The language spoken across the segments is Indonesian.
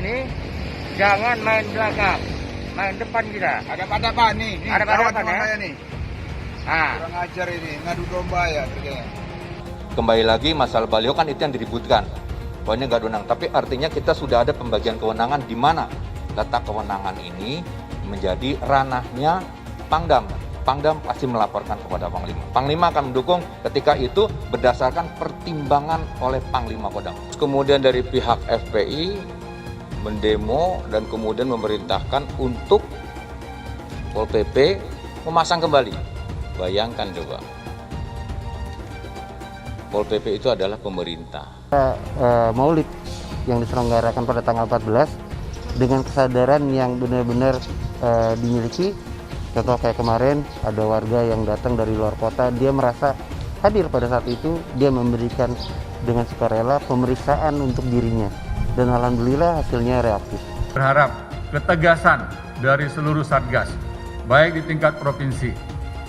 ini jangan main belakang, main depan kita. Ada pada nih. Ada pada saya nih. Kurang ajar ini, ngadu domba ya kerjanya. Kembali lagi masalah baliho kan itu yang diributkan. Pokoknya nggak ada tapi artinya kita sudah ada pembagian kewenangan di mana letak kewenangan ini menjadi ranahnya Pangdam. Pangdam pasti melaporkan kepada Panglima. Panglima akan mendukung ketika itu berdasarkan pertimbangan oleh Panglima Kodam. Kemudian dari pihak FPI mendemo dan kemudian memerintahkan untuk Pol PP memasang kembali. Bayangkan coba. Pol PP itu adalah pemerintah. Maulid yang diselenggarakan pada tanggal 14 dengan kesadaran yang benar-benar dimiliki. Contoh kayak kemarin ada warga yang datang dari luar kota, dia merasa hadir pada saat itu, dia memberikan dengan sukarela pemeriksaan untuk dirinya dan alhamdulillah hasilnya reaktif. Berharap ketegasan dari seluruh Satgas, baik di tingkat provinsi,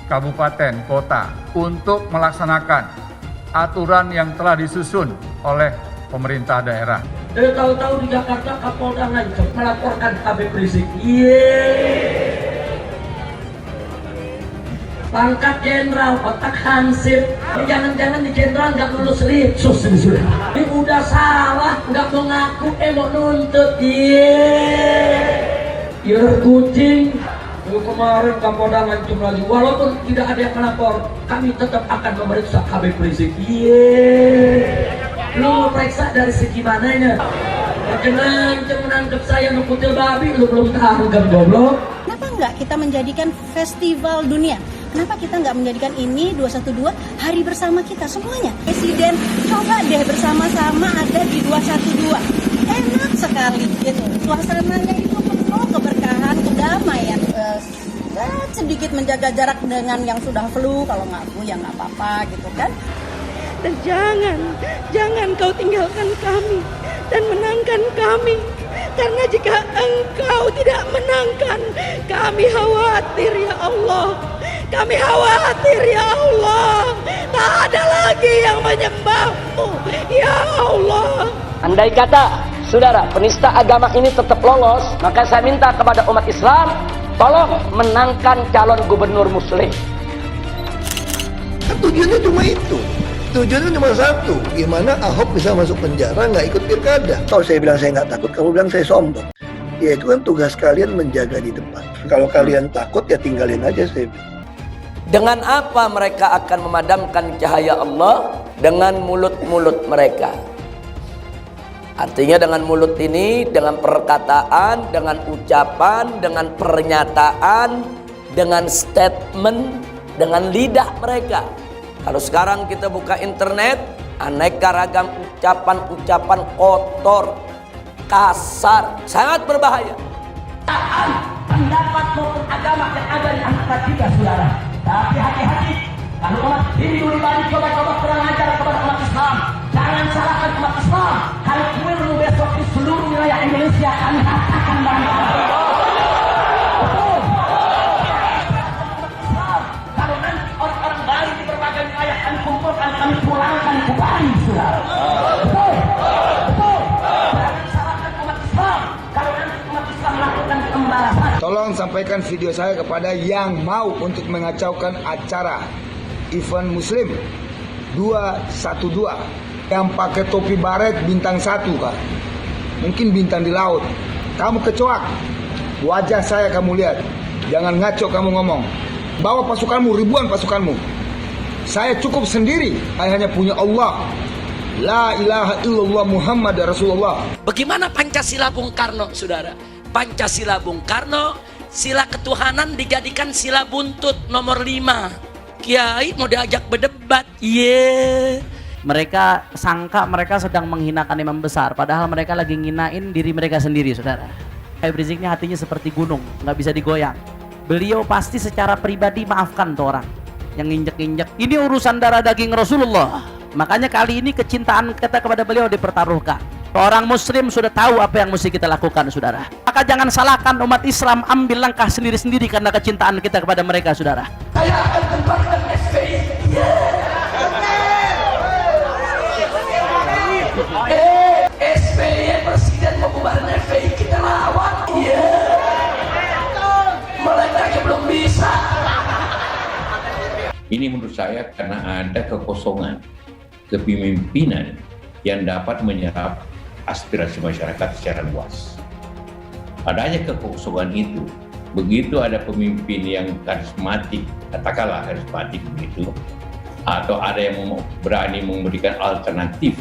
kabupaten, kota, untuk melaksanakan aturan yang telah disusun oleh pemerintah daerah. Tahu-tahu di Jakarta Kapolda ngancam melaporkan Habib Rizik. Pangkat jenderal, otak hansip. Jangan-jangan di jenderal nggak lulus litsus ini sudah. Ini udah salah, nggak mau ngaku, mau nuntut. Kucing. Kemarin Kapolda ngancam lagi. Walaupun tidak ada yang melapor, kami tetap akan memeriksa Habib Rizik. Lu mau periksa dari segi mananya? Jangan menangkap saya nukutil babi, lu belum tangkap goblok. Kenapa enggak kita menjadikan festival dunia? Kenapa kita nggak menjadikan ini 212 hari bersama kita semuanya? Presiden coba deh bersama-sama ada di 212. Enak sekali gitu. Suasananya itu penuh keberkahan, kedamaian. Sedikit menjaga jarak dengan yang sudah flu, kalau nggak flu ya nggak apa-apa gitu kan. Dan jangan kau tinggalkan kami dan menangkan kami. Karena jika engkau tidak menangkan, kami khawatir ya Allah. Kami khawatir ya Allah. Tak ada lagi yang menyembahmu ya Allah. Andai kata saudara penista agama ini tetap lolos, maka saya minta kepada umat Islam, tolong menangkan calon gubernur muslim. Tujuannya cuma itu. Tujuannya cuma satu, gimana Ahok bisa masuk penjara nggak ikut pilkada. Kalau saya bilang saya nggak takut, kamu bilang saya sombong. Ya itu kan tugas kalian menjaga di depan. Kalau kalian takut ya tinggalin aja saya. Dengan apa mereka akan memadamkan cahaya Allah? Dengan mulut-mulut mereka. Artinya dengan mulut ini, dengan perkataan, dengan ucapan, dengan pernyataan, dengan statement, dengan lidah mereka. Kalau sekarang kita buka internet, aneka ragam ucapan-ucapan kotor, kasar, sangat berbahaya. Pendapat maupun agama yang ada di antara kita, saudara. Tapi hati-hati, kalau umat Hindu di Bali coba-coba kurang ajar kepada umat Islam, jangan salahkan umat Islam. Kalau keliru besok di seluruh wilayah Indonesia kami katakan barang-barang. Kami pulangkan ke Bali, saudara. Betul. Jangan salahkan umat Islam. Kalau nanti umat Islam melakukan pembalasan. Tolong sampaikan video saya kepada yang mau untuk mengacaukan acara event Muslim 212 yang pakai topi baret bintang 1 Kak. Mungkin bintang di laut. Kamu kecoak. Wajah saya kamu lihat. Jangan ngaco kamu ngomong. Bawa pasukanmu, ribuan pasukanmu. Saya cukup sendiri, saya hanya punya Allah. La ilaha illallah Muhammad Rasulullah. Bagaimana Pancasila Bung Karno, saudara? Pancasila Bung Karno, sila ketuhanan dijadikan sila buntut nomor 5. Kiai mau diajak berdebat, Mereka sangka mereka sedang menghinakan imam besar, padahal mereka lagi nginain diri mereka sendiri, saudara. Habib Rizik ini hatinya seperti gunung, nggak bisa digoyang. Beliau pasti secara pribadi maafkan tuh orang yang nginjek-injek. Ini urusan darah daging Rasulullah. Makanya kali ini kecintaan kita kepada beliau dipertaruhkan. Orang muslim sudah tahu apa yang mesti kita lakukan, saudara. Maka jangan salahkan umat Islam, ambil langkah sendiri-sendiri karena kecintaan kita kepada mereka, saudara. Saya akan kembangkan SPI. SPI Presiden membubarkan FPI. Ini menurut saya karena ada kekosongan kepemimpinan yang dapat menyerap aspirasi masyarakat secara luas. Adanya kekosongan itu, begitu ada pemimpin yang karismatik, katakanlah karismatik begitu, atau ada yang berani memberikan alternatif,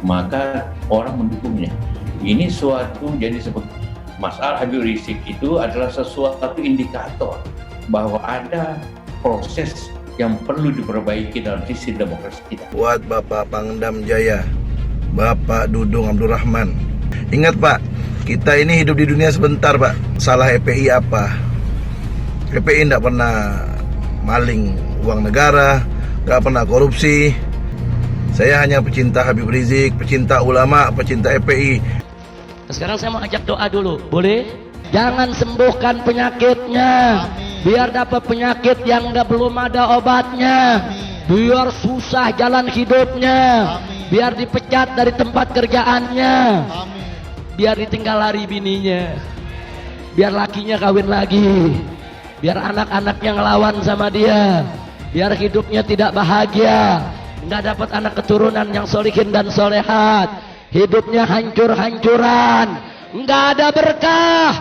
maka orang mendukungnya. Ini suatu, jadi seperti masalah Habib Rizik itu adalah sesuatu indikator bahwa ada proses yang perlu diperbaiki dalam sistem demokrasi kita. Buat Bapak Pangdam Jaya, Bapak Dudung Abdurrahman, ingat Pak, kita ini hidup di dunia sebentar Pak. Salah EPI apa? EPI tidak pernah maling uang negara, nggak pernah korupsi. Saya hanya pecinta Habib Rizik, pecinta ulama, pecinta EPI. Sekarang saya mau ajak doa dulu, boleh? Jangan sembuhkan penyakitnya, biar dapat penyakit yang belum ada obatnya, biar susah jalan hidupnya, biar dipecat dari tempat kerjaannya, biar ditinggal lari bininya, biar lakinya kawin lagi, biar anak-anaknya ngelawan sama dia, biar hidupnya tidak bahagia, nggak dapat anak keturunan yang solihin dan solehat, hidupnya hancur-hancuran, nggak ada berkah,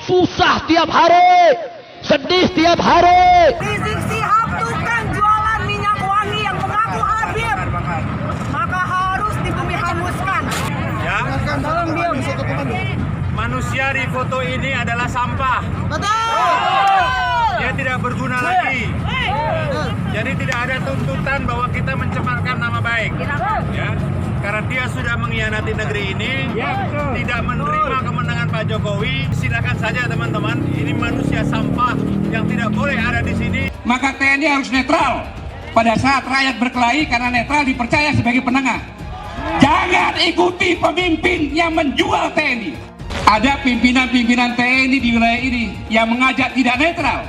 susah tiap hari, sedih tiap hari. Rizik Syihab tukang jualan minyak wangi yang mengaku Habib, maka harus dibumi hanguskan. Ya. Manusia di foto ini adalah sampah. Betul. Dia tidak berguna lagi. Jadi tidak ada tuntutan bahwa kita mencemarkan nama baik. Ya. Karena dia sudah mengkhianati negeri ini, tidak menerima kemenangan Pak Jokowi. Silakan saja teman-teman, ini manusia sampah yang tidak boleh ada di sini. Maka TNI harus netral pada saat rakyat berkelahi, karena netral dipercaya sebagai penengah. Jangan ikuti pemimpin yang menjual TNI. Ada pimpinan-pimpinan TNI di wilayah ini yang mengajak tidak netral.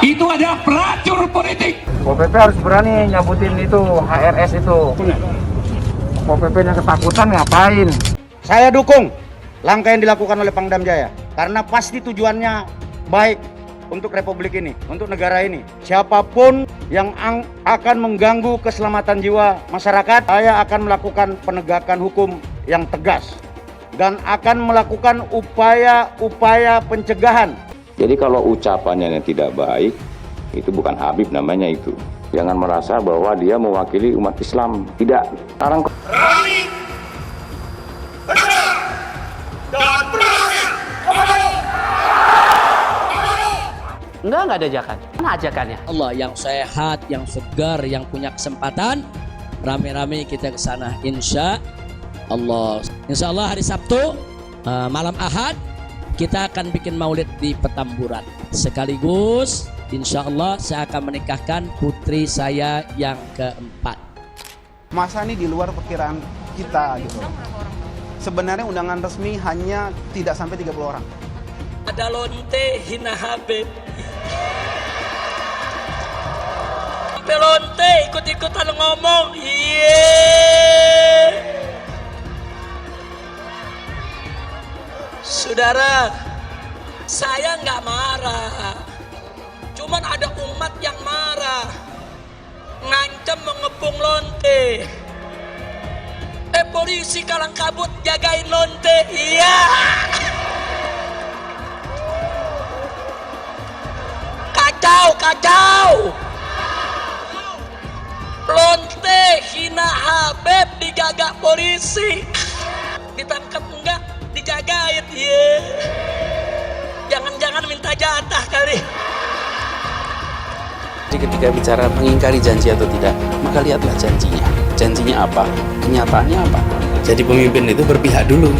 Itu adalah pelacur politik. Pol PP harus berani nyabutin itu HRS itu. Pol PP yang ketakutan ngapain? Saya dukung langkah yang dilakukan oleh Pangdam Jaya karena pasti tujuannya baik untuk republik ini, untuk negara ini. Siapapun yang akan mengganggu keselamatan jiwa masyarakat, saya akan melakukan penegakan hukum yang tegas dan akan melakukan upaya-upaya pencegahan. Jadi kalau ucapannya yang tidak baik, itu bukan Habib namanya itu. Jangan merasa bahwa dia mewakili umat Islam. Tidak. Sekarang Enggak ada ajakan. Mana ajakannya? Allah yang sehat, yang segar, yang punya kesempatan, rame-rame kita ke sana insya Allah. Insya Allah hari Sabtu malam Ahad kita akan bikin maulid di Petamburan. Sekaligus insya Allah saya akan menikahkan putri saya yang keempat. Masa ini di luar perkiraan kita gitu. Sebenarnya undangan resmi hanya tidak sampai 30 orang. Ada lonte hina Habib. Lonte ikut-ikutan ngomong. Saudara, saya nggak marah. Cuman ada umat yang marah. Ngancam mengepung lonte. Polisi kalang kabut jagain lonte. Iya. Kacau. Lonte hina Habib dijaga polisi. Ditangkap enggak? Dijagain. Yeah. Jangan-jangan minta jatah kali. Jadi ketika bicara mengingkari janji atau tidak, maka lihatlah janjinya. Janjinya apa? Kenyataannya apa? Jadi pemimpin itu berpihak dulu.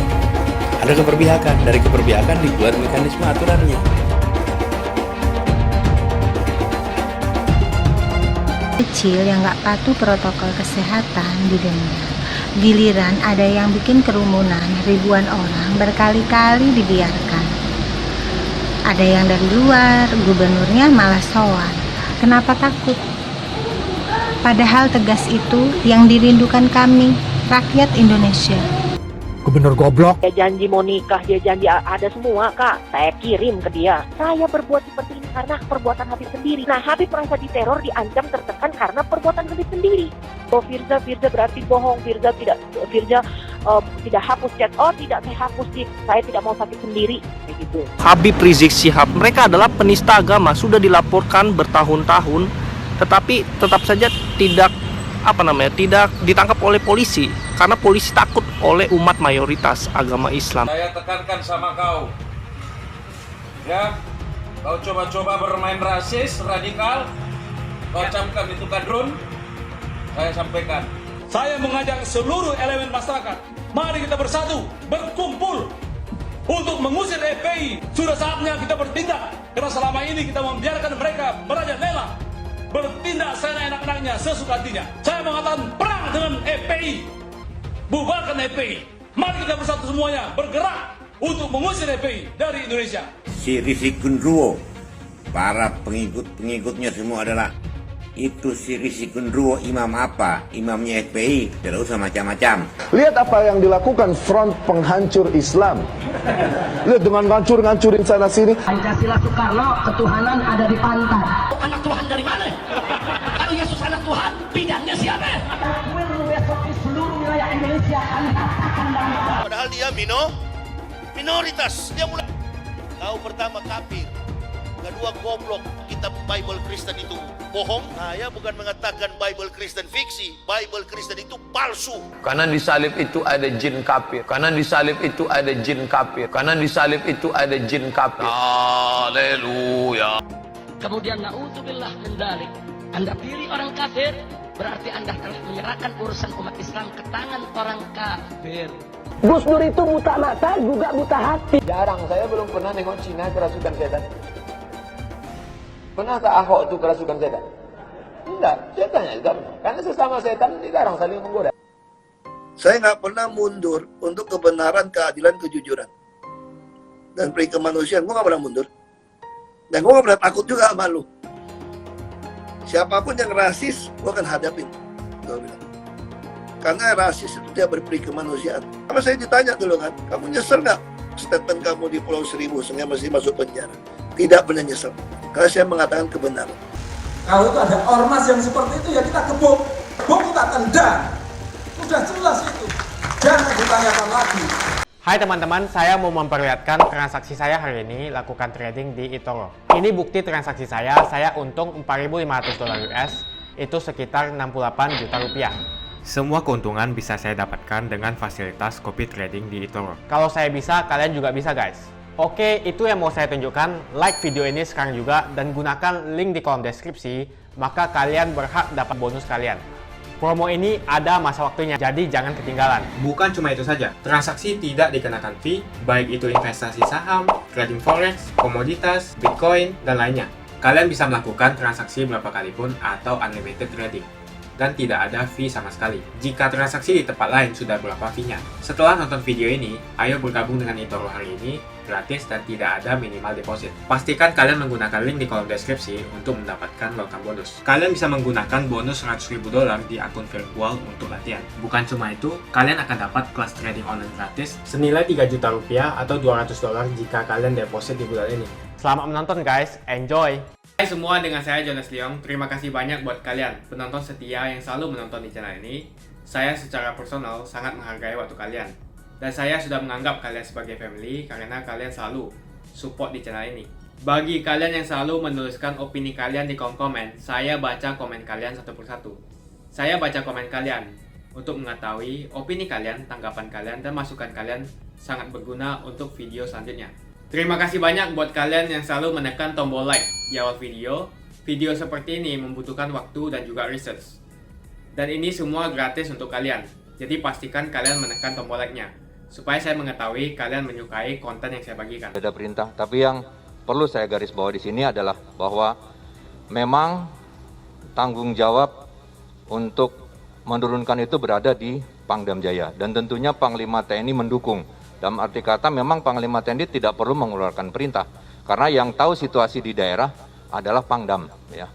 Ada keberpihakan. Dari keberpihakan dibuat mekanisme aturannya. Kecil yang nggak patuh protokol kesehatan didenda. Giliran ada yang bikin kerumunan ribuan orang berkali-kali dibiarkan. Ada yang dari luar, gubernurnya malah sowan. Kenapa takut? Padahal tegas itu yang dirindukan kami, rakyat Indonesia. Gubernur goblok. Dia janji mau nikah, dia janji ada semua, Kak. Saya kirim ke dia. Saya berbuat seperti ini karena perbuatan Habib sendiri. Nah, Habib merasa diteror, diancam, tertekan karena perbuatan Habib sendiri. Oh, Firza berarti bohong. Firza tidak hapus chat. Oh, tidak, saya hapus sih. Saya tidak mau sakit sendiri. Kayak gitu. Habib Rizik Syihab, mereka adalah penista agama, sudah dilaporkan bertahun-tahun, tetapi tetap saja tidak ditangkap oleh polisi karena polisi takut oleh umat mayoritas agama Islam. Saya tekankan sama kau, ya, kau coba-coba bermain rasis, radikal, kau camkan itu kadrun, saya sampaikan. Saya mengajak seluruh elemen masyarakat, mari kita bersatu, berkumpul untuk mengusir FPI. Sudah saatnya kita bertindak, karena selama ini kita membiarkan mereka merajalela, bertindak seenak-enaknya, sesuka hatinya. Saya mengatakan perang dengan FPI, bubarkan FPI. Mari kita bersatu semuanya, bergerak untuk mengusir FPI dari Indonesia. Si Rizik Genruwo, para pengikutnya semua adalah itu. Si Rizik Genruwo imam apa? Imamnya FPI, tidak usah macam-macam. Lihat apa yang dilakukan front penghancur Islam. Lihat dengan ngancur-ngancurin sana sini. Pancasila Soekarno, ketuhanan ada di pantat. Anak Tuhan dari mana? Kalau Yesus anak Tuhan, bidangnya siapa? Seluruh wilayah Indonesia akan katakan bangsa. Padahal dia minoritas. Dia mulai. Kau pertama kafir, kedua goblok. Kitab Bible Kristen itu bohong. Saya bukan mengatakan Bible Kristen fiksi. Bible Kristen itu palsu. Karena di salib itu ada jin kafir. Karena di salib itu ada jin kafir. Karena di salib itu ada jin kafir. Haleluya. Kemudian na'udzubillah min dzalik. Anda pilih orang kafir, berarti Anda telah menyerahkan urusan umat Islam ke tangan orang kafir. Gus Dur itu buta mata juga buta hati. Jarang, saya belum pernah nengok Cina kerasukan setan. Pernah tak Ahok itu kerasukan setan? Enggak, setannya juga benar. Karena sesama setan dilarang saling menggoda. Saya nggak pernah mundur untuk kebenaran, keadilan, kejujuran, dan peri kemanusiaan. Gue nggak pernah mundur. Dan gue nggak pernah takut juga sama lu. Siapapun yang rasis, gue akan hadapin. Gue bilang. Karena rasis itu dia berperi kemanusiaan. Kalau saya ditanya dulu kan, kamu nyesel nggak statement kamu di Pulau Seribu sehingga masih masuk penjara? Tidak pernah nyesel. Karena saya mengatakan kebenaran. Kalau itu ada ormas yang seperti itu, ya kita gebuk. Gebuk kita tendang. Sudah jelas itu. Jangan ditanyakan lagi. Hai teman-teman, saya mau memperlihatkan transaksi saya hari ini lakukan trading di eToro. Ini bukti transaksi saya untung $4.500 US, itu sekitar 68 juta rupiah. Semua keuntungan bisa saya dapatkan dengan fasilitas copy trading di eToro. Kalau saya bisa, kalian juga bisa guys. Oke, itu yang mau saya tunjukkan. Like video ini sekarang juga dan gunakan link di kolom deskripsi, maka kalian berhak dapat bonus kalian. Promo ini ada masa waktunya, jadi jangan ketinggalan. Bukan cuma itu saja, transaksi tidak dikenakan fee, baik itu investasi saham, trading forex, komoditas, bitcoin, dan lainnya. Kalian bisa melakukan transaksi berapa kali pun atau unlimited trading. Dan tidak ada fee sama sekali. Jika transaksi di tempat lain sudah berapa fee-nya. Setelah nonton video ini, ayo bergabung dengan eToro hari ini, gratis dan tidak ada minimal deposit. Pastikan kalian menggunakan link di kolom deskripsi untuk mendapatkan welcome bonus. Kalian bisa menggunakan bonus $100.000 di akun virtual untuk latihan. Bukan cuma itu, kalian akan dapat kelas trading online gratis senilai 3 juta rupiah atau $200 jika kalian deposit di bulan ini. Selamat menonton guys, enjoy! Hai semua, dengan saya Jonas Leong. Terima kasih banyak buat kalian penonton setia yang selalu menonton di channel ini. Saya secara personal sangat menghargai waktu kalian. Dan saya sudah menganggap kalian sebagai family karena kalian selalu support di channel ini. Bagi kalian yang selalu menuliskan opini kalian di kolom komen, saya baca komen kalian satu persatu. Saya baca komen kalian untuk mengetahui opini kalian, tanggapan kalian, dan masukan kalian sangat berguna untuk video selanjutnya. Terima kasih banyak buat kalian yang selalu menekan tombol like di awal video. Video seperti ini membutuhkan waktu dan juga research. Dan ini semua gratis untuk kalian. Jadi pastikan kalian menekan tombol like-nya supaya saya mengetahui kalian menyukai konten yang saya bagikan. Ada perintah, tapi yang perlu saya garis bawah di sini adalah bahwa memang tanggung jawab untuk menurunkan itu berada di Pangdam Jaya, dan tentunya Panglima TNI mendukung. Dalam arti kata memang Panglima TNI tidak perlu mengeluarkan perintah, karena yang tahu situasi di daerah adalah Pangdam, ya.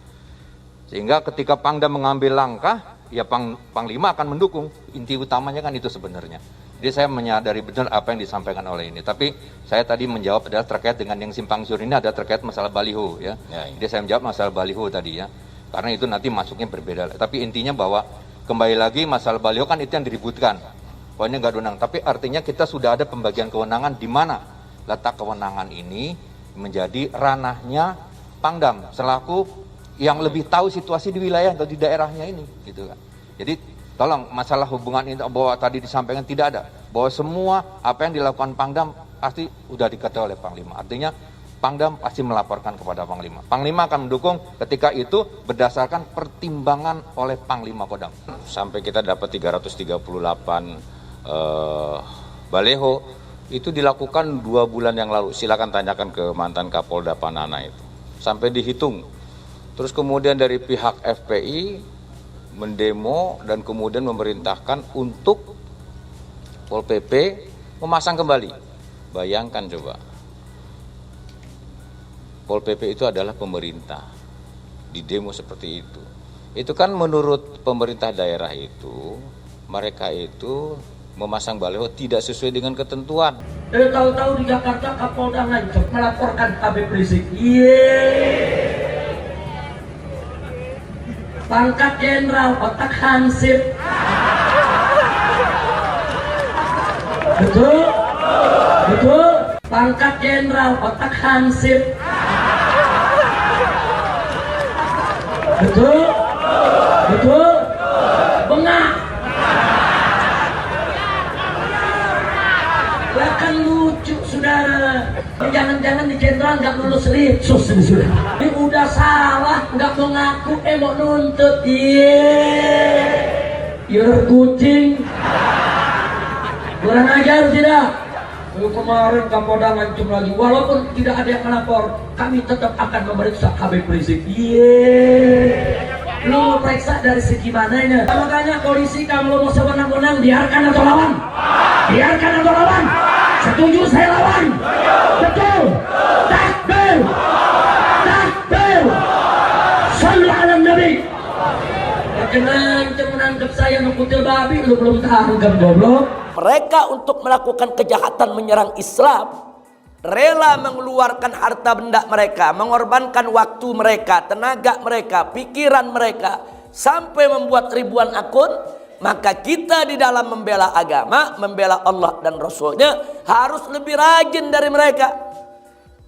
Sehingga ketika Pangdam mengambil langkah, ya Panglima akan mendukung. Inti utamanya kan itu sebenarnya. Jadi saya menyadari benar apa yang disampaikan oleh ini. Tapi saya tadi menjawab adalah terkait dengan yang simpang siur ini ada terkait masalah baliho ya. Jadi saya menjawab masalah baliho tadi ya. Karena itu nanti masuknya berbeda. Tapi intinya bahwa kembali lagi masalah baliho kan itu yang diributkan. Pokoknya nggak donang. Tapi artinya kita sudah ada pembagian kewenangan di mana letak kewenangan ini menjadi ranahnya Pangdam selaku yang lebih tahu situasi di wilayah atau di daerahnya ini gitu kan. Jadi tolong masalah hubungan ini bahwa tadi disampaikan tidak ada, bahwa semua apa yang dilakukan Pangdam pasti sudah diketahui oleh Panglima. Artinya Pangdam pasti melaporkan kepada Panglima. Panglima akan mendukung ketika itu berdasarkan pertimbangan oleh Panglima Kodam. Sampai kita dapat 338 baleho itu dilakukan 2 bulan yang lalu. Silakan tanyakan ke mantan Kapolda Panana itu. Sampai dihitung. Terus kemudian dari pihak FPI mendemo dan kemudian memerintahkan untuk Pol PP memasang kembali. Bayangkan coba, Pol PP itu adalah pemerintah, di demo seperti itu. Itu kan menurut pemerintah daerah itu, mereka itu memasang baliho tidak sesuai dengan ketentuan. Tahu-tahu di Jakarta Kapolda ngancam melaporkan Habib Rizik. Pangkat jenderal, otak hansip. Betul? Betul? Pangkat jenderal, otak hansip. Betul? Betul? Bengak. Lah kan lucu, saudara. Jangan-jangan di jenderal nggak lulus litsus ini sudah. Ini udah salah, nggak mau ngaku, mau nuntut. Iya kucing. Kurang ajar tidak? Kemarin Kapolda ngancam lagi. Walaupun tidak ada yang melapor, kami tetap akan memeriksa Habib Rizik. Lu periksa dari segi mananya? Makanya polisi kalau mau sewenang-wenang, biarkan atau lawan? Biarkan atau lawan? Setuju saya lawan. Betul. Takbir. Takbir. Sallu ala Nabi. Jangan menangkap saya nukutil babi, lu belum tangkap goblok. Mereka untuk melakukan kejahatan menyerang Islam, rela mengeluarkan harta benda mereka, mengorbankan waktu mereka, tenaga mereka, pikiran mereka, sampai membuat ribuan akun. Maka kita di dalam membela agama, membela Allah dan Rasulnya harus lebih rajin dari mereka.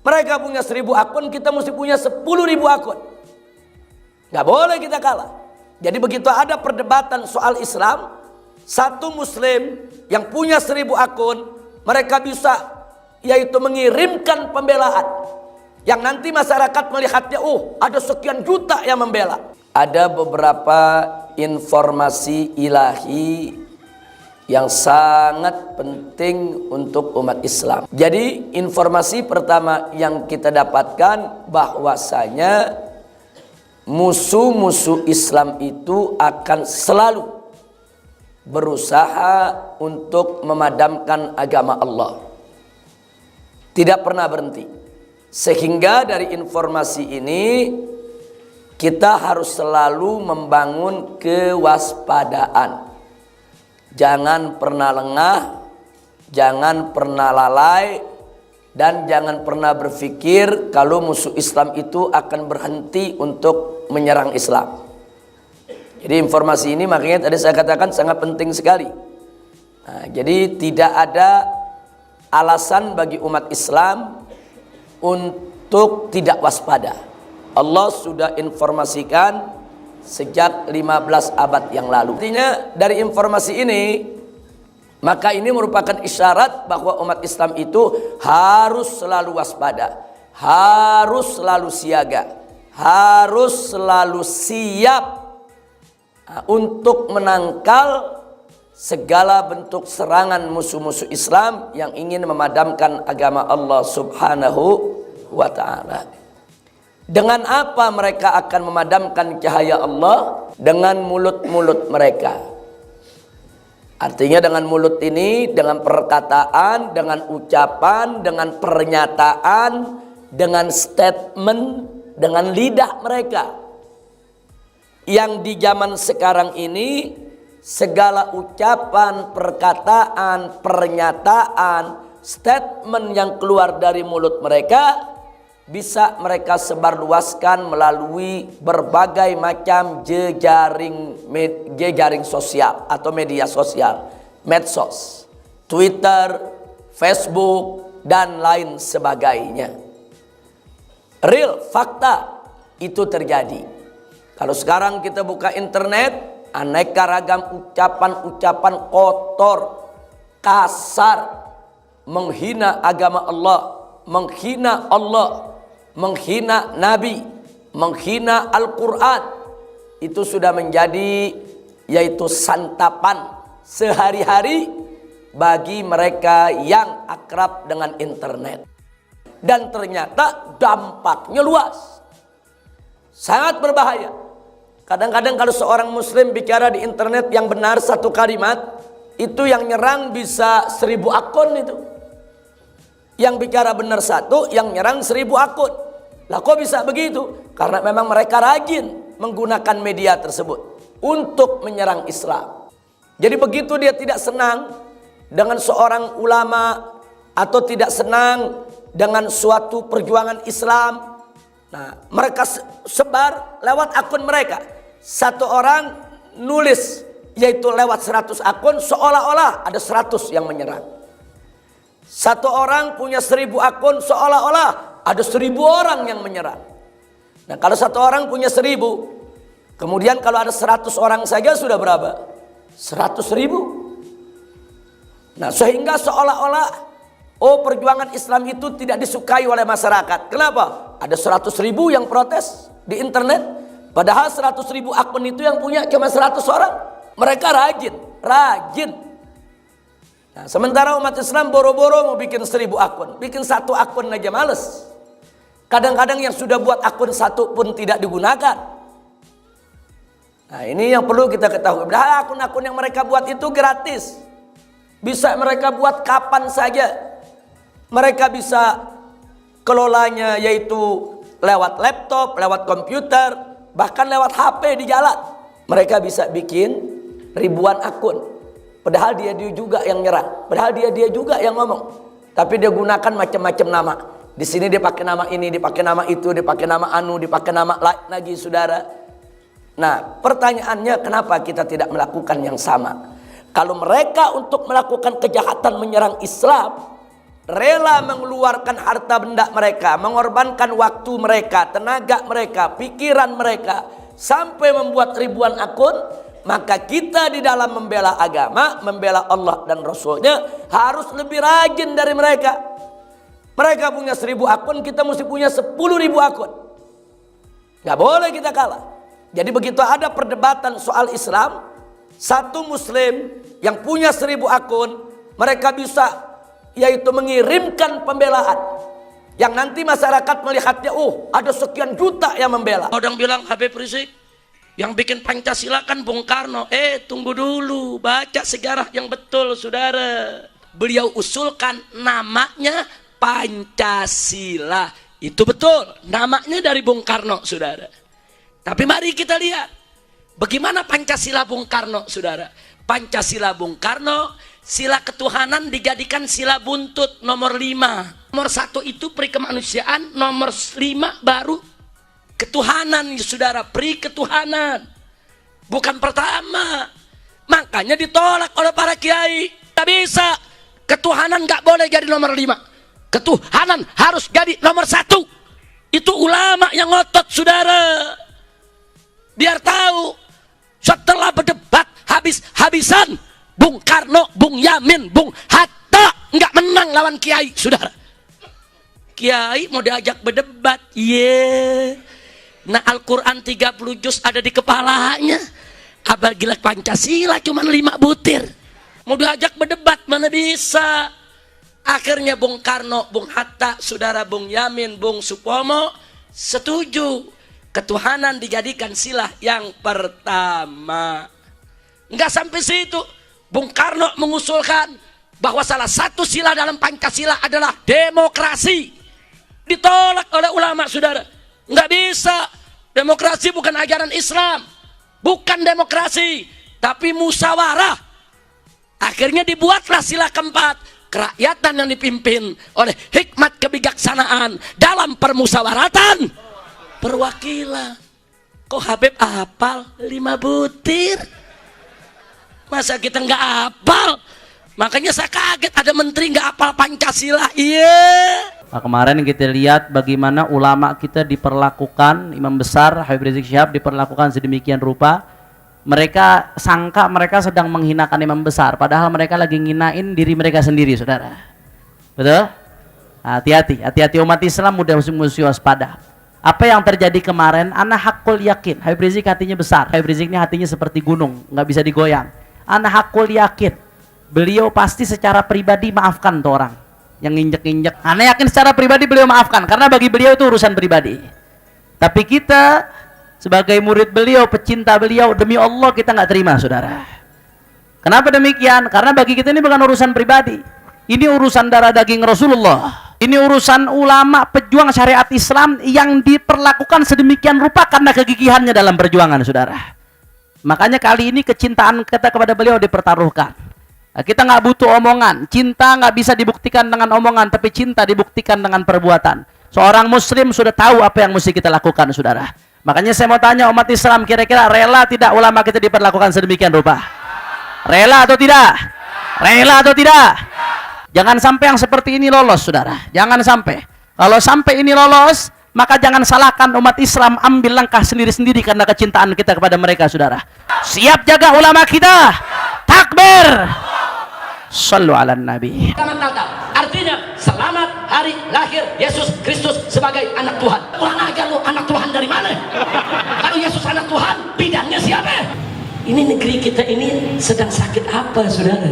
Mereka punya 1000 akun, kita mesti punya 10.000 akun. Gak boleh kita kalah. Jadi begitu ada perdebatan soal Islam, satu muslim yang punya 1000 akun, mereka bisa yaitu mengirimkan pembelaan. Yang nanti masyarakat melihatnya, ada sekian juta yang membela. Ada beberapa informasi ilahi yang sangat penting untuk umat Islam. Jadi informasi pertama yang kita dapatkan bahwasanya musuh-musuh Islam itu akan selalu berusaha untuk memadamkan agama Allah. Tidak pernah berhenti. Sehingga dari informasi ini kita harus selalu membangun kewaspadaan. Jangan pernah lengah, jangan pernah lalai, dan jangan pernah berpikir kalau musuh Islam itu akan berhenti untuk menyerang Islam. Jadi informasi ini makanya tadi saya katakan sangat penting sekali. Nah, jadi tidak ada alasan bagi umat Islam untuk tidak waspada. Allah sudah informasikan sejak 15 abad yang lalu. Artinya dari informasi ini, maka ini merupakan isyarat bahwa umat Islam itu harus selalu waspada, harus selalu siaga, harus selalu siap untuk menangkal segala bentuk serangan musuh-musuh Islam yang ingin memadamkan agama Allah Subhanahu wa ta'ala. Dengan apa mereka akan memadamkan cahaya Allah? Dengan mulut-mulut mereka. Artinya dengan mulut ini, dengan perkataan, dengan ucapan, dengan pernyataan, dengan statement, dengan lidah mereka. Yang di zaman sekarang ini segala ucapan, perkataan, pernyataan, statement yang keluar dari mulut mereka bisa mereka sebarluaskan melalui berbagai macam jejaring sosial atau media sosial, medsos, Twitter, Facebook, dan lain sebagainya. Real, fakta itu terjadi. Kalau sekarang kita buka internet, aneka ragam ucapan-ucapan kotor, kasar, menghina agama Allah, menghina Allah, menghina Nabi, menghina Al-Quran, itu sudah menjadi yaitu santapan sehari-hari bagi mereka yang akrab dengan internet. Dan ternyata dampaknya luas, sangat berbahaya. Kadang-kadang kalau seorang muslim bicara di internet yang benar satu kalimat, itu yang nyerang bisa 1000 akun itu. Yang bicara benar satu, yang nyerang 1000 akun. Lah kok bisa begitu? Karena memang mereka rajin menggunakan media tersebut untuk menyerang Islam. Jadi begitu dia tidak senang dengan seorang ulama atau tidak senang dengan suatu perjuangan Islam, nah mereka sebar lewat akun mereka. Satu orang nulis yaitu lewat 100 akun, seolah-olah ada 100 yang menyerang. Satu orang punya 1000 akun, seolah-olah ada 1000 orang yang menyerang. Nah kalau satu orang punya 1000, kemudian kalau ada 100 orang saja sudah berapa? 100.000. Nah sehingga seolah-olah perjuangan Islam itu tidak disukai oleh masyarakat. Kenapa? Ada 100.000 yang protes di internet, padahal 100.000 akun itu yang punya cuma 100 orang. Mereka rajin. Nah, sementara umat Islam boro-boro mau bikin 1000 akun, bikin satu akun aja males. Kadang-kadang yang sudah buat akun satu pun tidak digunakan. Nah ini yang perlu kita ketahui. Padahal akun-akun yang mereka buat itu gratis, bisa mereka buat kapan saja. Mereka bisa kelolanya yaitu lewat laptop, lewat komputer, bahkan lewat HP di jalan. Mereka bisa bikin ribuan akun. Padahal dia juga yang nyerang, padahal dia juga yang ngomong. Tapi dia gunakan macam-macam nama. Di sini dia pakai nama ini, dia pakai nama itu, dia pakai nama anu, dia pakai nama lagi, saudara. Nah, pertanyaannya kenapa kita tidak melakukan yang sama? Kalau mereka untuk melakukan kejahatan menyerang Islam, rela mengeluarkan harta benda mereka, mengorbankan waktu mereka, tenaga mereka, pikiran mereka, sampai membuat ribuan akun, maka kita di dalam membela agama, membela Allah dan Rasulnya harus lebih rajin dari mereka. Mereka punya 1000 akun, kita mesti punya 10.000 akun. Gak boleh kita kalah. Jadi begitu ada perdebatan soal Islam, satu muslim yang punya 1000 akun, mereka bisa yaitu mengirimkan pembelaan yang nanti masyarakat melihatnya, ada sekian juta yang membela. Orang bilang Habib Rizik yang bikin Pancasila kan Bung Karno. Tunggu dulu, baca sejarah yang betul, saudara. Beliau usulkan namanya Pancasila. Itu betul, namanya dari Bung Karno, saudara. Tapi mari kita lihat bagaimana Pancasila Bung Karno, saudara. Pancasila Bung Karno, sila ketuhanan dijadikan sila buntut nomor 5. Nomor 1 itu pri kemanusiaan, nomor 5 baru ketuhanan, saudara, pri ketuhanan. Bukan pertama. Makanya ditolak oleh para kiai. Tak bisa. Ketuhanan gak boleh jadi nomor 5. Ketuhanan harus jadi nomor 1. Itu ulama yang ngotot, saudara. Biar tahu. Setelah berdebat habis-habisan, Bung Karno, Bung Yamin, Bung Hatta nggak menang lawan kiai, saudara. Kiai mau diajak berdebat, Nah Al-Quran 30 juz ada di kepalanya. Abang gila Pancasila cuma 5 butir. Mau diajak berdebat mana bisa. Akhirnya Bung Karno, Bung Hatta, saudara Bung Yamin, Bung Supomo setuju. Ketuhanan dijadikan sila yang pertama. Nggak sampai situ. Bung Karno mengusulkan bahwa salah satu sila dalam Pancasila adalah demokrasi. Ditolak oleh ulama, saudara. Nggak bisa. Demokrasi bukan ajaran Islam. Bukan demokrasi. tapi musyawarah. Akhirnya dibuatlah sila keempat, kerakyatan yang dipimpin oleh hikmat kebijaksanaan dalam permusyawaratan perwakilan. Kok Habib hafal 5 butir? Masa kita nggak hafal? Makanya saya kaget ada menteri nggak hafal Pancasila. Iya. Nah, kemarin kita lihat bagaimana ulama kita diperlakukan, imam besar Habib Rizik Syihab diperlakukan sedemikian rupa. Mereka sangka mereka sedang menghinakan imam besar, padahal mereka lagi nginain diri mereka sendiri, saudara. Betul? Hati-hati umat Islam mudah mesti waspada. Apa yang terjadi kemarin, ana hakul yakin, Habib Rizik hatinya besar. Habib Rizik ini hatinya seperti gunung, nggak bisa digoyang. Ana hakul yakin, beliau pasti secara pribadi maafkan tuh orang yang nginjek-nginjek. Ana yakin secara pribadi beliau maafkan, karena bagi beliau itu urusan pribadi. Tapi kita sebagai murid beliau, pecinta beliau, demi Allah kita nggak terima, saudara. Kenapa demikian? Karena bagi kita ini bukan urusan pribadi. Ini urusan darah daging Rasulullah. Ini urusan ulama pejuang syariat Islam yang diperlakukan sedemikian rupa karena kegigihannya dalam perjuangan, saudara. Makanya kali ini kecintaan kita kepada beliau dipertaruhkan. Nah, kita nggak butuh omongan. Cinta nggak bisa dibuktikan dengan omongan, tapi cinta dibuktikan dengan perbuatan. Seorang muslim sudah tahu apa yang mesti kita lakukan, saudara. Makanya saya mau tanya umat Islam, kira-kira rela tidak ulama kita diperlakukan sedemikian rupa? Rela atau tidak? Rela atau tidak? Jangan sampai yang seperti ini lolos, saudara. Jangan sampai. Kalau sampai ini lolos, maka jangan salahkan umat Islam, ambil langkah sendiri-sendiri karena kecintaan kita kepada mereka, saudara. Siap jaga ulama kita. Takbir. Sallu ala Nabi. Selamat Natal, artinya selamat hari lahir Yesus Kristus sebagai anak Tuhan. Kurang ajar lu, anak Tuhan dari mana? Kalau Yesus anak Tuhan, bidangnya siapa? Ini negeri kita ini sedang sakit apa, saudara?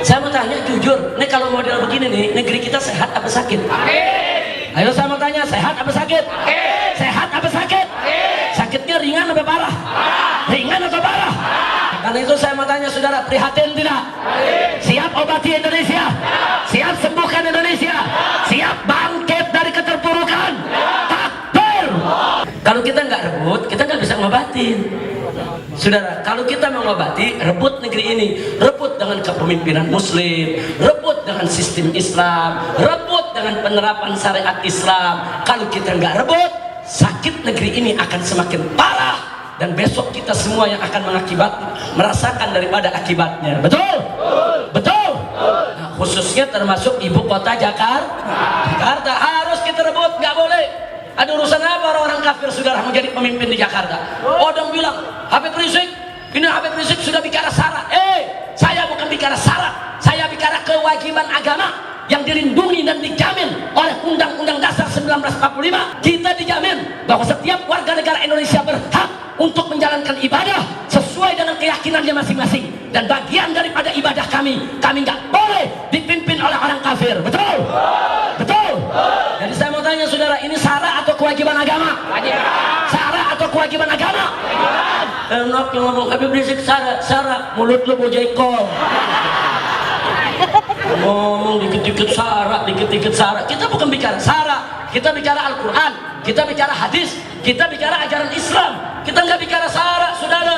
Saya mau tanya jujur, nih kalau model begini nih, negeri kita sehat apa sakit? Ayo saya mau tanya, sehat apa sakit? Sehat apa sakit? Sakitnya ringan apa parah? Ringan atau parah? Karena itu saya mau tanya saudara, prihatin tidak? Siap obati Indonesia? Siap sembuhkan Indonesia? Siap bangkit dari keterpurukan? Takbir! Kalau kita nggak rebut, kita nggak bisa ngobatin. Saudara, kalau kita mengobati, rebut negeri ini, rebut dengan kepemimpinan muslim, rebut dengan sistem Islam, rebut dengan penerapan syariat Islam. Kalau kita nggak rebut, sakit negeri ini akan semakin parah. Dan besok kita semua yang akan merasakan daripada akibatnya. Betul? Betul? Nah, khususnya termasuk ibu kota Jakarta harus kita rebut, nggak boleh. Ada urusan apa orang-orang kafir saudara menjadi pemimpin di Jakarta? Orang bilang, Habib Rizik, ini Habib Rizik sudah bicara syarat. Saya bukan bicara syarat, saya bicara kewajiban agama yang dilindungi dan dijamin oleh Undang-Undang Dasar 1945. Kita dijamin bahwa setiap warga negara Indonesia berhak untuk menjalankan ibadah sesuai dengan keyakinannya masing-masing. Dan bagian daripada ibadah kami nggak boleh dipimpin oleh orang kafir. Betul? Betul? Jadi saya mau tanya saudara, ini syarat atau kewajiban agama? Syarat atau kewajiban agama? Enak yang ngomong Habib Rizik syarat, mulut lu bojekol. Ngomong dikit-dikit syarat, dikit-dikit syarat. Kita bukan bicara syarat, kita bicara Al-Quran, kita bicara hadis, kita bicara ajaran Islam. Kita nggak bicara syarat, saudara.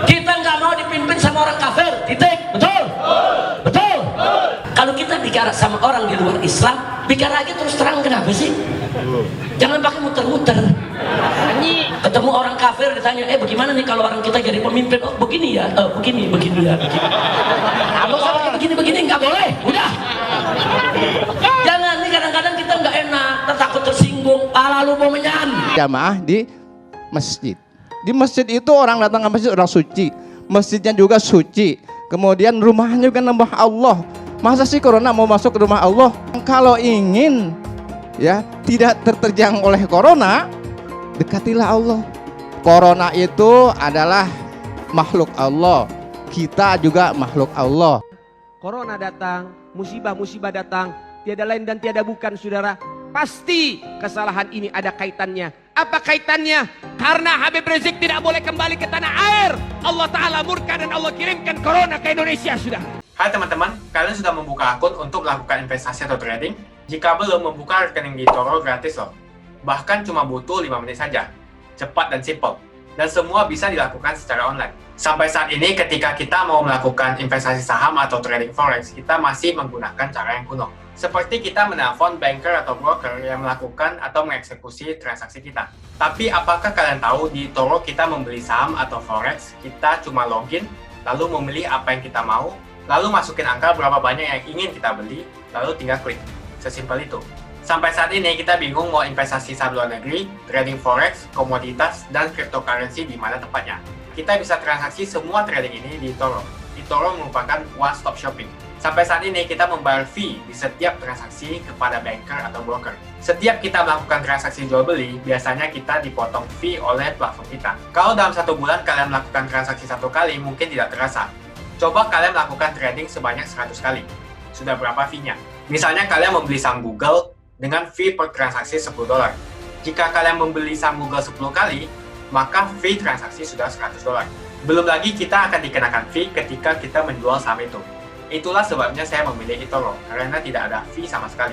Kita nggak mau dipimpin sama orang kafir, titik. Betul? Betul? Kalau kita bicara sama orang di luar Islam, bicara aja terus terang, kenapa sih? Jangan pakai muter-muter. Ketemu orang kafir ditanya, bagaimana nih kalau orang kita jadi pemimpin? Oh begini ya, begini ya. Kalau sama begini nggak boleh, udah. Jangan, nih kadang-kadang kita nggak enak, takut tersinggung, pala lu mau menyan. Jamaah di masjid. Di masjid itu orang datang ke masjid orang suci, masjidnya juga suci. Kemudian rumahnya juga nambah Allah. Masa sih corona mau masuk ke rumah Allah? Kalau ingin ya tidak terterjang oleh corona, dekatilah Allah. Corona itu adalah makhluk Allah. Kita juga makhluk Allah. Corona datang, musibah-musibah datang, tiada lain dan tiada bukan saudara. Pasti kesalahan ini ada kaitannya. Apa kaitannya? Karena Habib Rizik tidak boleh kembali ke tanah air. Allah Ta'ala murka dan Allah kirimkan corona ke Indonesia sudah. Hai teman-teman, kalian sudah membuka akun untuk melakukan investasi atau trading? Jika belum, membuka rekening di eToro gratis loh. Bahkan cuma butuh 5 menit saja. Cepat dan simple. dan semua bisa dilakukan secara online. Sampai saat ini ketika kita mau melakukan investasi saham atau trading forex, kita masih menggunakan cara yang kuno. Seperti kita menelpon banker atau broker yang melakukan atau mengeksekusi transaksi kita. Tapi apakah kalian tahu di eToro kita membeli saham atau forex, kita cuma login, lalu memilih apa yang kita mau, lalu masukin angka berapa banyak yang ingin kita beli, lalu tinggal klik. Sesimpel itu. Sampai saat ini kita bingung mau investasi saham luar negeri, trading forex, komoditas, dan cryptocurrency di mana tepatnya. Kita bisa transaksi semua trading ini di eToro. eToro merupakan one-stop shopping. Sampai saat ini kita membayar fee di setiap transaksi kepada banker atau broker. Setiap kita melakukan transaksi jual beli, biasanya kita dipotong fee oleh platform kita. Kalau dalam 1 bulan kalian melakukan transaksi 1 kali, mungkin tidak terasa. Coba kalian melakukan trading sebanyak 100 kali. Sudah berapa fee-nya? Misalnya kalian membeli saham Google dengan fee per transaksi $10. Jika kalian membeli saham Google 10 kali, maka fee transaksi sudah $100. Belum lagi kita akan dikenakan fee ketika kita menjual saham itu. Itulah sebabnya saya memilih eToro, karena tidak ada fee sama sekali.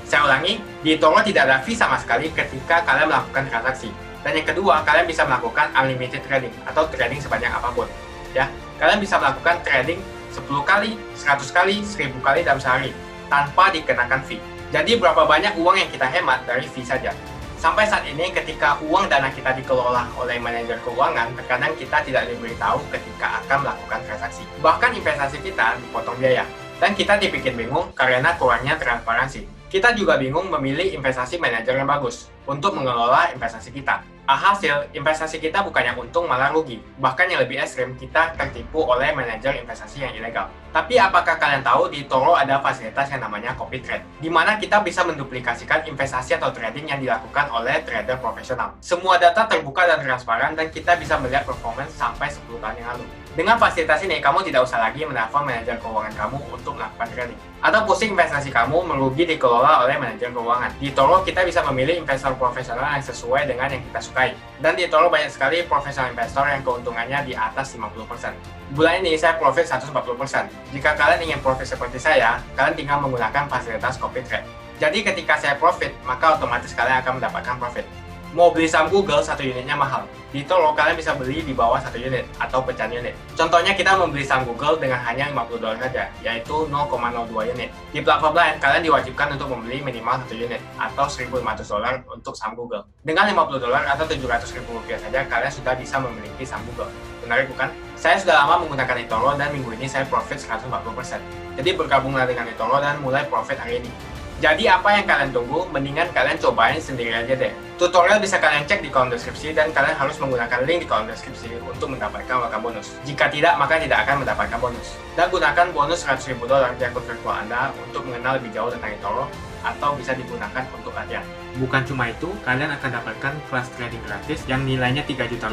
Saya ulangi, di eToro tidak ada fee sama sekali ketika kalian melakukan transaksi. Dan yang kedua, kalian bisa melakukan unlimited trading atau trading sebanyak apapun. Ya, kalian bisa melakukan trading 10 kali, 100 kali, 1000 kali dalam sehari tanpa dikenakan fee. Jadi berapa banyak uang yang kita hemat dari fee saja. Sampai saat ini ketika uang dana kita dikelola oleh manajer keuangan, terkadang kita tidak diberitahu ketika akan melakukan transaksi. Bahkan investasi kita dipotong biaya. Dan kita dibikin bingung karena kurangnya transparansi. Kita juga bingung memilih investasi manajer yang bagus untuk mengelola investasi kita. Alhasil, investasi kita bukannya untung malah rugi. Bahkan yang lebih ekstrim, kita tertipu oleh manajer investasi yang ilegal. Tapi apakah kalian tahu di eToro ada fasilitas yang namanya copy trade, di mana kita bisa menduplikasikan investasi atau trading yang dilakukan oleh trader profesional. Semua data terbuka dan transparan dan kita bisa melihat performance sampai 10 tahun yang lalu. Dengan fasilitas ini, kamu tidak usah lagi menelpon manajer keuangan kamu untuk melakukan trading. Atau pusing investasi kamu merugi dikelola oleh manajer keuangan. Di eToro, kita bisa memilih investor profesional yang sesuai dengan yang kita sukai. Dan di eToro banyak sekali profesional investor yang keuntungannya di atas 50%. Bulan ini saya profit 140%. Jika kalian ingin profit seperti saya, kalian tinggal menggunakan fasilitas copy trade. Jadi ketika saya profit, maka otomatis kalian akan mendapatkan profit. Mau beli saham Google, 1 unitnya mahal. Di eToro, kalian bisa beli di bawah 1 unit atau pecahan unit. Contohnya kita membeli saham Google dengan hanya $50 saja, yaitu 0,02 unit. Di platform lain, kalian diwajibkan untuk membeli minimal 1 unit atau $1.500 untuk saham Google. Dengan $50 atau Rp700.000 saja, kalian sudah bisa memiliki saham Google. Menarik bukan? Saya sudah lama menggunakan eToro dan minggu ini saya profit 140%. Jadi bergabunglah dengan eToro dan mulai profit hari ini. Jadi apa yang kalian tunggu? Mendingan kalian cobain sendiri aja deh. Tutorial bisa kalian cek di kolom deskripsi dan kalian harus menggunakan link di kolom deskripsi untuk mendapatkan welcome bonus. Jika tidak, maka tidak akan mendapatkan bonus. Dan gunakan bonus $100.000 di akun virtual Anda untuk mengenal lebih jauh tentang eToro atau bisa digunakan untuk latihan. Bukan cuma itu, kalian akan dapatkan kelas trading gratis yang nilainya Rp3 juta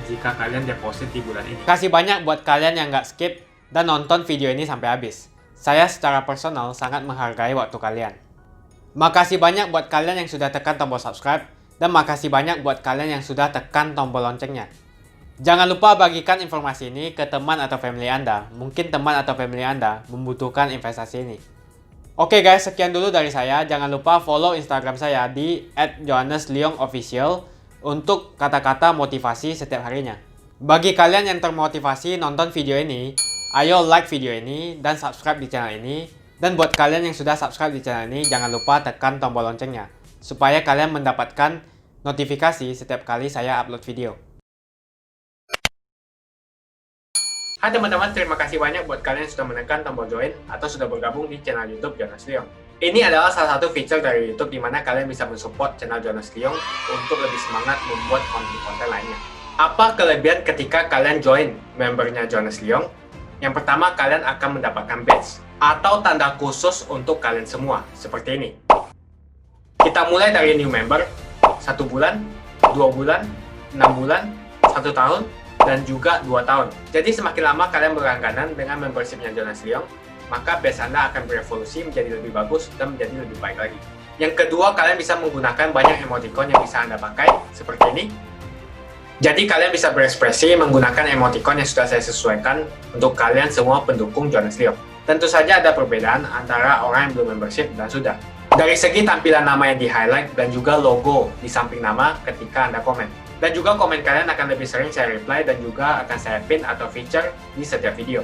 jika kalian deposit di bulan ini. Kasih banyak buat kalian yang nggak skip dan nonton video ini sampai habis. Saya secara personal sangat menghargai waktu kalian. Makasih banyak buat kalian yang sudah tekan tombol subscribe, dan makasih banyak buat kalian yang sudah tekan tombol loncengnya. Jangan lupa bagikan informasi ini ke teman atau family Anda. Mungkin teman atau family Anda membutuhkan investasi ini. Oke guys, sekian dulu dari saya. Jangan lupa follow Instagram saya di @johannesleongofficial untuk kata-kata motivasi setiap harinya. Bagi kalian yang termotivasi nonton video ini, ayo like video ini dan subscribe di channel ini. Dan buat kalian yang sudah subscribe di channel ini, jangan lupa tekan tombol loncengnya, supaya kalian mendapatkan notifikasi setiap kali saya upload video. Hai teman-teman, terima kasih banyak buat kalian yang sudah menekan tombol join atau sudah bergabung di channel YouTube Jonas Leong. Ini adalah salah satu feature dari YouTube di mana kalian bisa mensupport channel Jonas Leong untuk lebih semangat membuat konten-konten lainnya. Apa kelebihan ketika kalian join membernya Jonas Leong? Yang pertama, kalian akan mendapatkan badge atau tanda khusus untuk kalian semua, seperti ini. Kita mulai dari new member, 1 bulan, 2 bulan, 6 bulan, 1 tahun, dan juga 2 tahun. Jadi semakin lama kalian berlangganan dengan membershipnya Jonas Leong, maka badge Anda akan berevolusi menjadi lebih bagus dan menjadi lebih baik lagi. Yang kedua, kalian bisa menggunakan banyak emoticon yang bisa Anda pakai, seperti ini. Jadi kalian bisa berekspresi menggunakan emoticon yang sudah saya sesuaikan untuk kalian semua pendukung Jonas Leong. Tentu saja ada perbedaan antara orang yang belum membership dan sudah. Dari segi tampilan nama yang di-highlight dan juga logo di samping nama ketika Anda komen. Dan juga komen kalian akan lebih sering saya reply dan juga akan saya pin atau feature di setiap video.